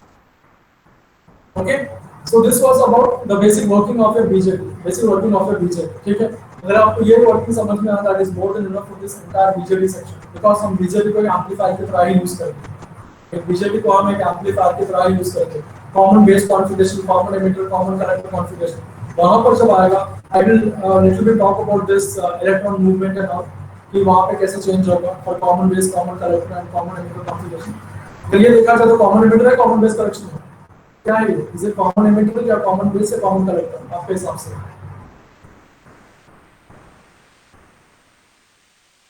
Okay. So this was about the basic working of your BJT. ठीक है? अगर आपको ये वर्किंग समझ में आता है, that is more than enough for this entire BJT section. Because हम BJT को एम्पलीफायर की तरह ही यूज करते हैं. BJT को हम एक एम्पलीफायर की तरह ही यूज करते हैं. Common base configuration, common emitter, common collector configuration. वहाँ पर जब आएगा, I will little bit talk about this electron movement and all, कि वहाँ पे कैसे चेंज होगा for common base, common collector and common emitter configuration. तो ये देखा जाए तो common emitter है, common base collection है. क्या है ये? Is it common emitter या common base या common collector? आपके हिसाब से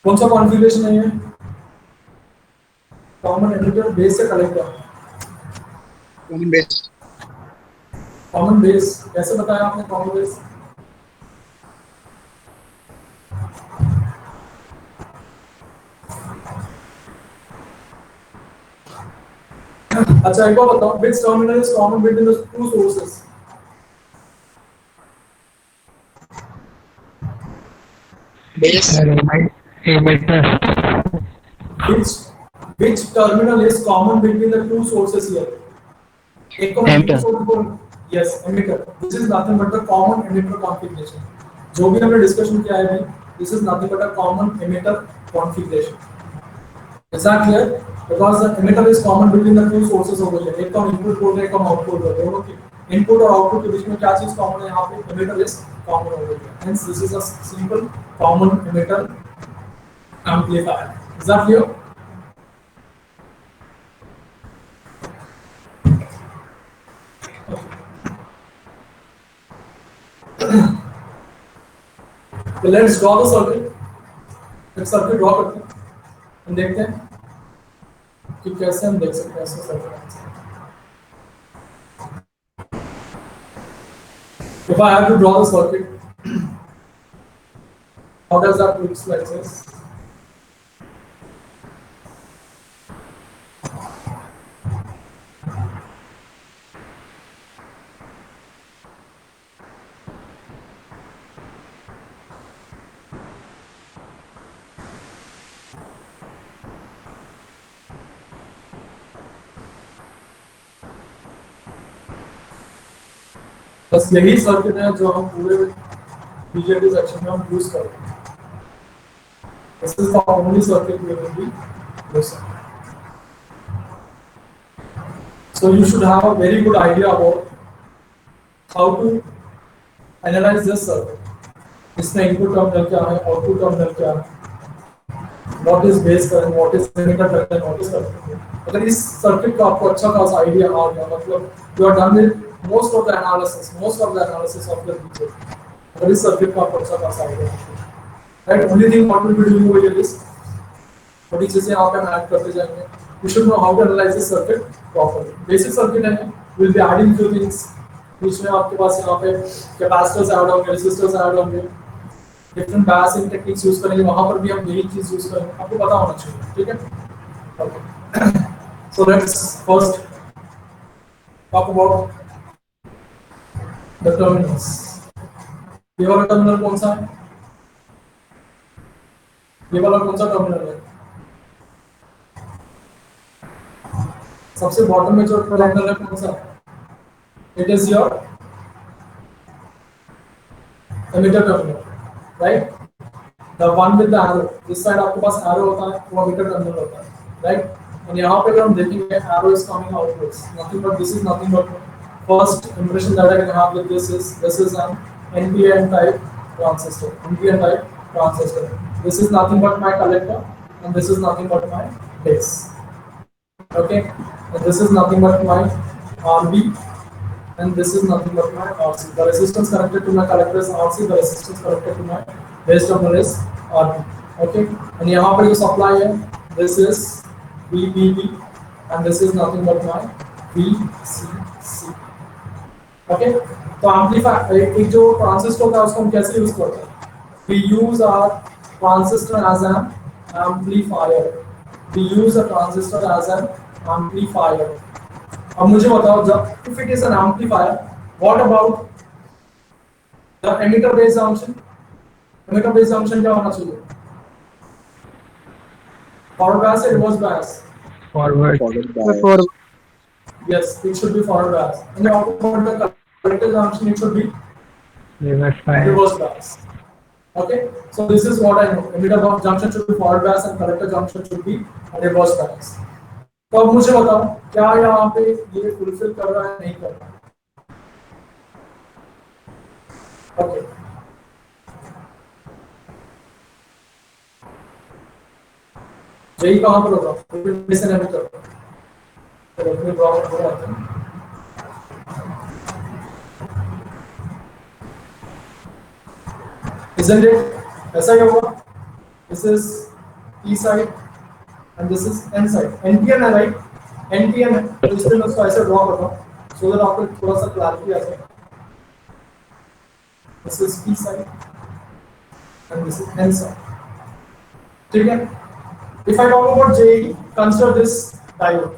कौन सा configuration है ये? कॉमन एमिटर बेस से collector common base common base कैसे बताया आपने कॉमन बेस अच्छा एक बार बताओ which terminal is common between the two sources base emitter. which which terminal is common between the two sources here एक को Emitter. yes emitter this is nothing but the common emitter configuration जो भी हमने discussion किया है भाई this is nothing but a common emitter configuration is that clear because the emitter is common between the two sources over here एक का input port है एक का आउटपुट पोर्ट है दोनों के इनपुट और आउटपुट के बीच में क्या चीज कॉमन है यहाँ पे emitter is common over here hence this is a simple common emitter amplifier is that clear तो लेट्स ड्रॉ द सर्किट एक सर्किट ड्रॉ करते हैं हम देखते हैं कि कैसे हम देख सकते हैं इसका circuit if I have to draw the circuit how does that looks like this बस यही सर्किट है जो हम पूरे बीजेपी सेक्शन में हम यूज कर रहे हैं this is the only circuit we will be using so you should have a very good idea about how to analyze this circuit इसमें इनपुट टर्मिनल क्या है आउटपुट टर्मिनल क्या है what is base current what is emitter current what is current अगर इस circuit का आपको अच्छा खासा आइडिया आ गया मतलब you are done with most of the analysis of the BJP. अगर इस सर्किट का आपको अच्छा खासा आइडिया है, right? Only thing what we will be doing over here is थोड़ी चीजें आप ऐड करते जाएंगे. You should know how to analyze this circuit properly. Basic circuit है, we'll be adding few things. बीच में आपके पास यहाँ पे कैपेसिटर्स ऐड होंगे, रेजिस्टर्स ऐड होंगे, डिफरेंट बायसिंग टेक्निक्स यूज करेंगे. वहाँ पर भी हम यही चीज यूज करेंगे. आपको पता होना चाहिए, ठीक है? Okay. So let's first talk about the terminals. ये वाला टर्मिनल कौन सा है? ये वाला कौन सा टर्मिनल है? सबसे बॉटम में जो टर्मिनल है कौन सा? It is your emitter terminal, right? The one with the arrow. इस साइड आपके पास arrow होता है, वो emitter terminal होता है, right? और यहाँ पे अगर हम देखेंगे arrow is coming outwards. Nothing but this is nothing but first impression that I can have with this is an NPN type transistor. NPN type transistor. This is nothing but my collector, and this is nothing but my base. Okay, and this is nothing but my RB, and this is nothing but my RC. The resistance connected to my collector is RC. The resistance connected to my base terminal is RB. Okay, and यहाँ पर जो supply है, this is VBB, and this is nothing but my VCC. Okay तो amplifier एक जो transistor होता है उसको हम कैसे यूज करते हैं we use our transistor as an amplifier we use a transistor as an amplifier अब मुझे बताओ जब if it is an amplifier what about the emitter base junction क्या होना चाहिए फॉरवर्ड बायस या reverse bias Forward. yes it should be forward bias and the output the collector junction it should be reverse bias okay so this is what I know emitter junction should be forward bias and collector junction should be reverse bias तो अब मुझे बताओ क्या यहाँ पे ये fulfil कर रहा है नहीं कर रहा ओके यही कहाँ पर होगा रिपीटेशन एमिटर तो अपने ड्रॉ कर आते हैं isn't it ऐसा क्या हुआ this is P side and this is N side. NPN है right? NPN है, तो इसलिए मैं उसको ऐसे ड्रॉ करता हूँ, so that आपको थोड़ा सा क्लैरिटी आ जाए. This is P side, and this is N side. ठीक है? If I talk about JE, consider this diode.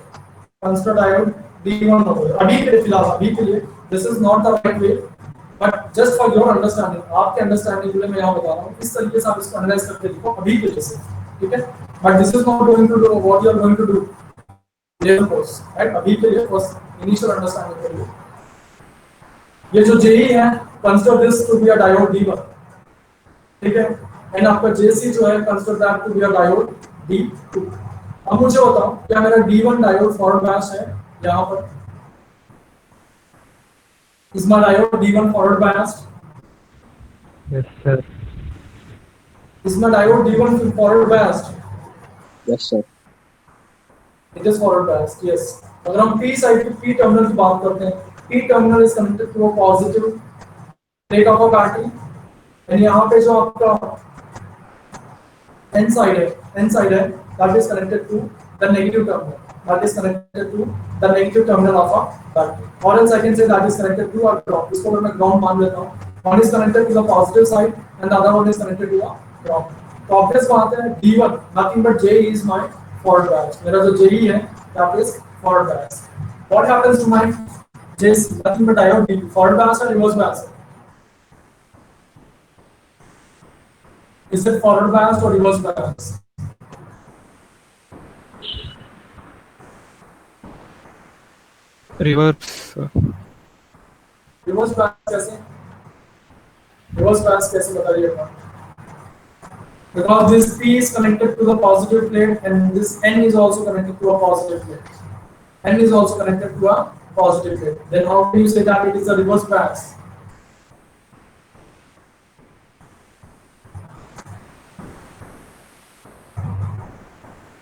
Consider diode D1 over here. अभी के लिए फिलहाल अभी के लिए this is not the right way, but just for your understanding, आपके understanding के लिए मैं यहाँ बता रहा हूँ किस तरीके से आप इसको analyze करके देखो अभी के लिए से, ठीक है? But this is not going to do what you are going to do later course, right? अभी के लिए first initial understanding के लिए ये जो JE है, consider this to be a diode D1, ठीक है? And आपका JC जो है, consider that to be a diode D2. अब मुझे बताओ क्या मेरा D1 डायोड फॉरवर्ड बायस है यहाँ पर? Is my diode D1 forward biased? Yes, sir. Is my diode D1 forward biased? Yes, sir. It is forward biased. Yes. अगर हम P side की P terminal की बात करते हैं, P terminal is connected to a positive plate of a battery, and यहाँ पे जो आपका N side है, that is connected to the negative terminal. That is connected to the negative terminal of a battery. Or else I can say that is connected to a ground. इसको मैं ground मान लेता हूँ. One is connected to the positive side and the other one is connected to a ground. तो obvious बात है D1 nothing but J is my forward bias. मेरा जो JE है that is forward bias. What happens to my J is nothing but diode D forward bias or reverse bias? Is it forward bias or reverse bias? Reverse. Reverse bias कैसे बताइएगा? Because this P is connected to the positive plate and this N is also connected to a positive plate. N is also connected to a positive plate. Then how do you say that it is a reverse bias?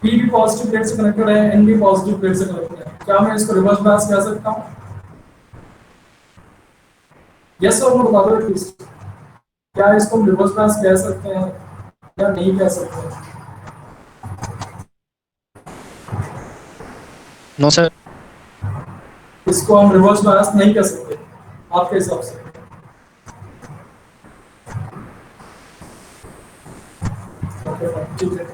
P भी positive plate से connected है, N भी positive plate से connected है. क्या मैं इसको reverse bias कह सकता हूँ? यस और नो बता दो प्लीज. क्या इसको हम रिवर्स बायस कह सकते हैं या नहीं कह सकते? No, sir. इसको हम रिवर्स बायस नहीं कह सकते आपके हिसाब से? ठीक है,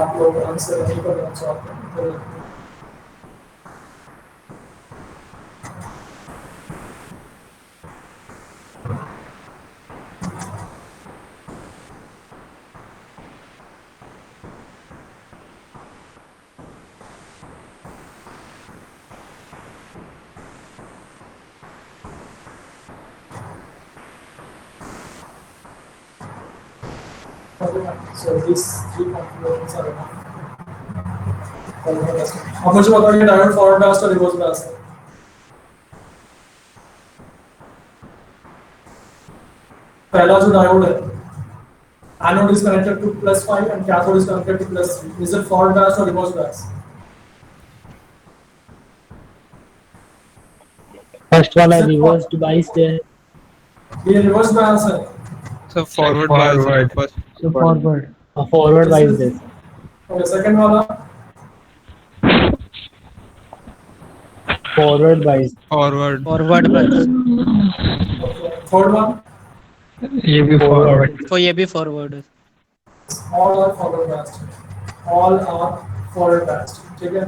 आप लोग आंसर नहीं करना चाहते हैं. So these three configurations are enough. अब मुझे बताइए डायोड फॉरवर्ड बायस और रिवर्स बायस है. पहला जो डायोड है, anode is connected to +5 and cathode is connected to +3. Is it forward bias और रिवर्स बायस? फर्स्ट वाला रिवर्स बायस है. ये रिवर्स बायस है. So forward bias. First. So forward बायस है. ओके, सेकंड वाला forward bias. Forward bias. Third one ये भी forward. So ये भी forward. all are forward biased. All are forward biased. ठीक है?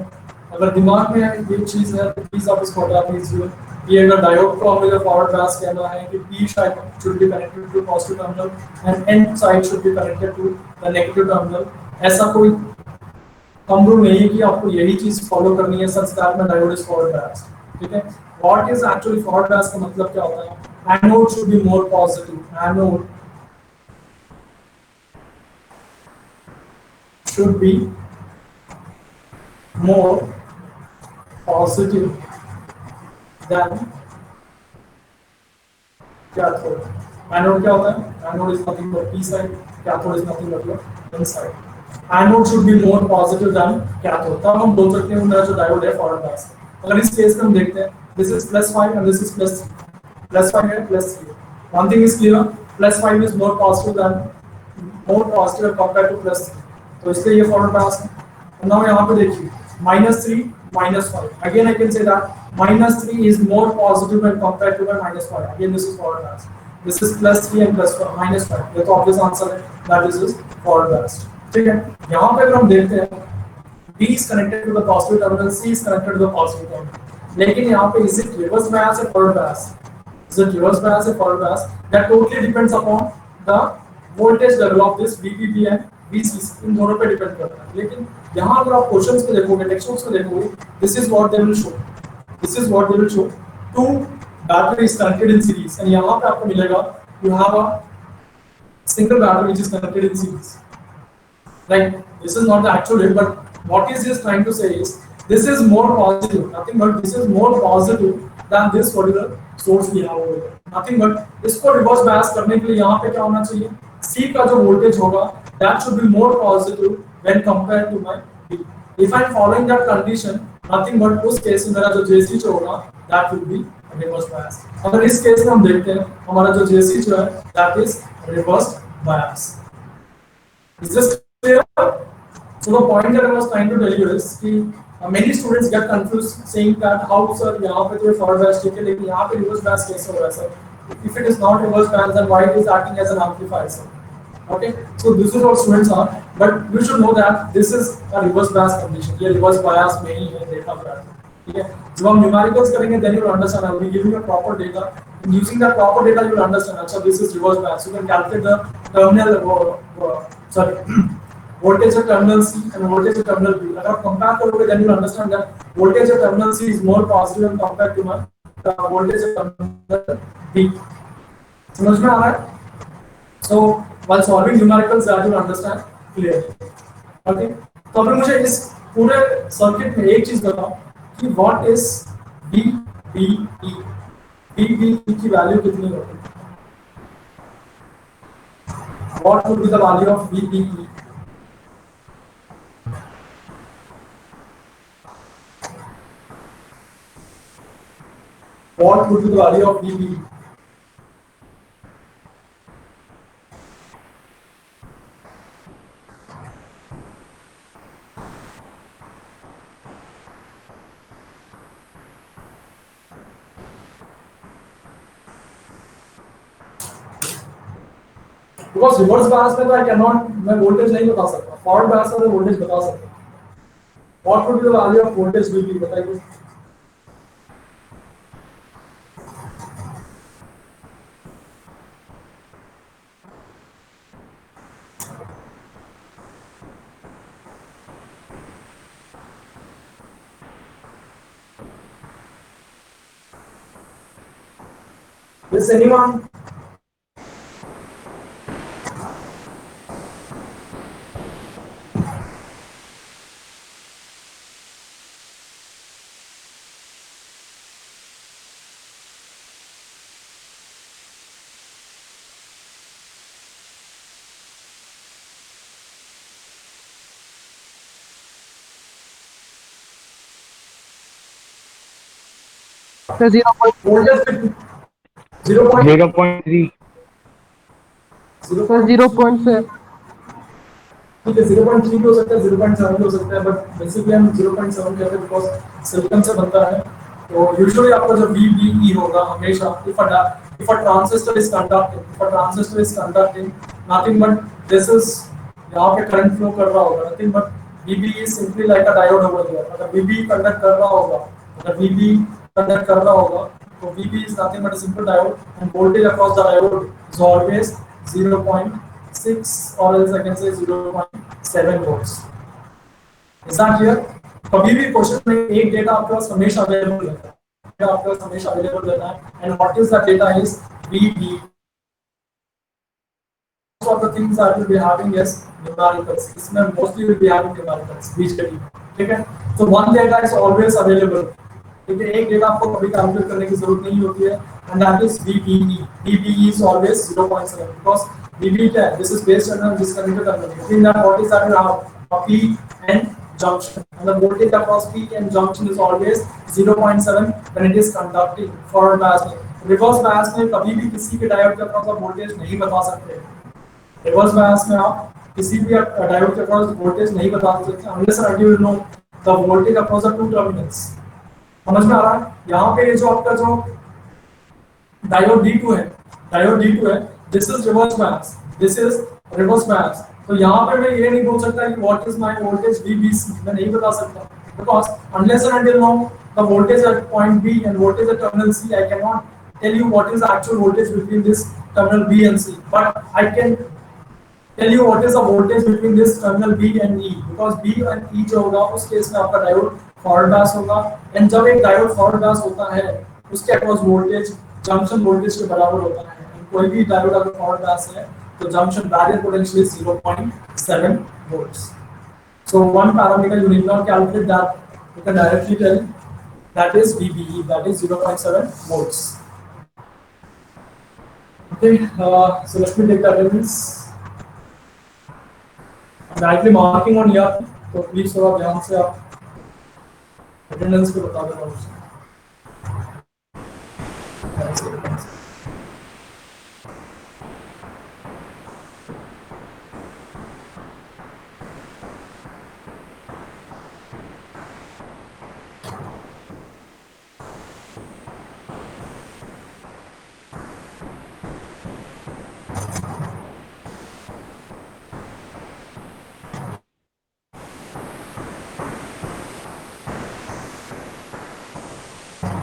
अगर दिमाग में ये चीज है तो प्लीज आप इसको हटा दीजिए. ये अगर डायोड को हमें फॉरवर्ड बायस कहना है कि P side should be connected to positive terminal and N side should be connected to the negative terminal. ऐसा कोई कम रूल नहीं है कि आपको यही चीज फॉलो करनी है सच दैट में डायोड इज फॉरवर्ड बायस्ड. ठीक है? What is actually forward bias का मतलब क्या होता है? Anode should be more positive. Anode should be more positive than cathode. Anode क्या होता है? Anode is nothing but P side. Cathode is nothing but your N side. Anode should be more positive than cathode. तब हम बोल सकते हैं मेरा जो डायोड है फॉरवर्ड बायस. अगर इस केस में हम देखते हैं, this is +5 and this is +5 है +3. One thing is clear, +5 is more positive compared to +3. तो इसलिए ये फॉरवर्ड बायस है। नाउ यहाँ पे देखिए -3 -5, again I can say that -3 is more positive when compared to -5, again this is forward bias, this is +3 and -5, ये तो obvious answer है, that is forward bias। ठीक है, यहाँ पे अगर हम देखते हैं B is connected to the positive terminal, C is connected to the positive terminal, लेकिन यहाँ पे is it reverse bias or forward bias? Is it reverse bias or forward bias? That totally depends upon the voltage level of this VPB and VCC, इन दोनों पे depend करता है। लेकिन यहाँ अगर आप क्वेश्चंस को देखोगे, टेक्स्ट को देखोगे, this is what they will show, this is what they will show, two batteries connected in series, and यहाँ पे आपको मिलेगा you have a single battery which is connected in series, right? This is not the actual rate, but what is this trying to say is this is more positive, nothing but this is more positive than this particular source we have over here, nothing but इसको reverse bias करने के लिए यहाँ पे क्या होना चाहिए, C का जो voltage होगा that should be more positive when compared to my B. If I am following that condition, nothing but उस केस में मेरा जो JC जो होगा that will be reverse bias। अगर इस केस में हम देखते हैं हमारा जो JC जो है that is reverse bias। Is this clear? So the point that I was trying to tell you is कि many students get confused saying that how sir यहाँ पे तो forward bias ठीक है लेकिन यहाँ पे reverse bias कैसे हो रहा है sir? If it is not reverse bias, then why it is acting as an amplifier, sir? Okay, so this is what students are, but you should know that this is a reverse bias condition. ये reverse bias नहीं है, देखा पड़ा है, ठीक है? जब हम numericals करेंगे, then you will understand. I will be giving you proper data. And using that proper data, you will understand. अच्छा, this is reverse bias. You can calculate the terminal, voltage of terminal C and voltage of terminal B. अगर आप compare करोगे, then you will understand that voltage of terminal C is more positive when compared to my voltage of terminal B. समझ में आ रहा है? So while solving numericals, that you will understand clearly. Okay. तो अभी मुझे इस पूरे सर्किट में एक चीज बताओ कि what is VBE? VBE की वैल्यू कितनी होगी? What would be the value of VBE? What would be the value of VBE? Because reverse bias में तो I cannot, मैं voltage नहीं बता सकता, forward bias में मैं voltage बता सकता। What would be the value of voltage VB बताइए? Is anyone? So 0.3. 0.3. So 0.7. ठीक है 0.3 भी हो सकता है 0.7 भी हो सकता है बट बेसिकली हम 0.7 कहते हैं बिकॉज सिलिकॉन से बनता है तो यूजुअली आपका जो VBE होगा हमेशा if a transistor is conducting nothing but this is यहाँ पे करंट फ्लो कर रहा होगा nothing but VBE is simply like a diode over here अगर VBE कंडक्ट कर रहा होगा तो VB is nothing but a simple diode and voltage across the diode is always 0.6 or else I can say 0.7 volts. Is that clear? कभी भी question में एक data आपके पास हमेशा अवेलेबल रहता है and what is that data is VB. Most of the things that will be having is numericals. इसमें mostly will be having numericals बीच के लिए, ठीक है? So one data is always available. ठीक है एक डेटा आपको कभी कैलकुलेट करने की जरूरत नहीं होती है and that is VBE. VBE is always 0.7 because VBE क्या है? This is based on disconnected terminal. Between that what is that you have a P and junction and the voltage across P and junction is always 0.7 when it is conducting. Forward bias में reverse bias में कभी भी किसी के diode के across आप voltage नहीं बता सकते। रिवर्स बायस में आप किसी भी डायोड के अक्रॉस वोल्टेज नहीं बता सकते unless and until you know the voltage across the two terminals। समझ में आ रहा है? यहाँ पे ये जो आपका जो डायोड D2 है, डायोड D2 है, this is reverse bias, this is reverse bias। तो यहाँ पे मैं ये नहीं बोल सकता कि what is my voltage VBC, मैं नहीं बता सकता because unless and until now the voltage at point B and voltage at terminal C, I cannot tell you what is the actual voltage between this terminal B and C, but I can tell you what is the voltage between this terminal B and E because B and E जो होगा उस case में आपका diode forward bias होगा and जब एक diode forward bias होता है उसके अक्रॉस वोल्टेज जंक्शन वोल्टेज के बराबर होता है। कोई भी डायोड अगर फॉरवर्ड बायस है तो junction barrier potential is 0.7 volts। So one parameter you need not calculate that, you can directly tell that is VBE, that is 0.7 volts। Okay, so let me take the attendance। Directly marking on या तो please थोड़ा ध्यान से आप attendance को बता देना मुझे।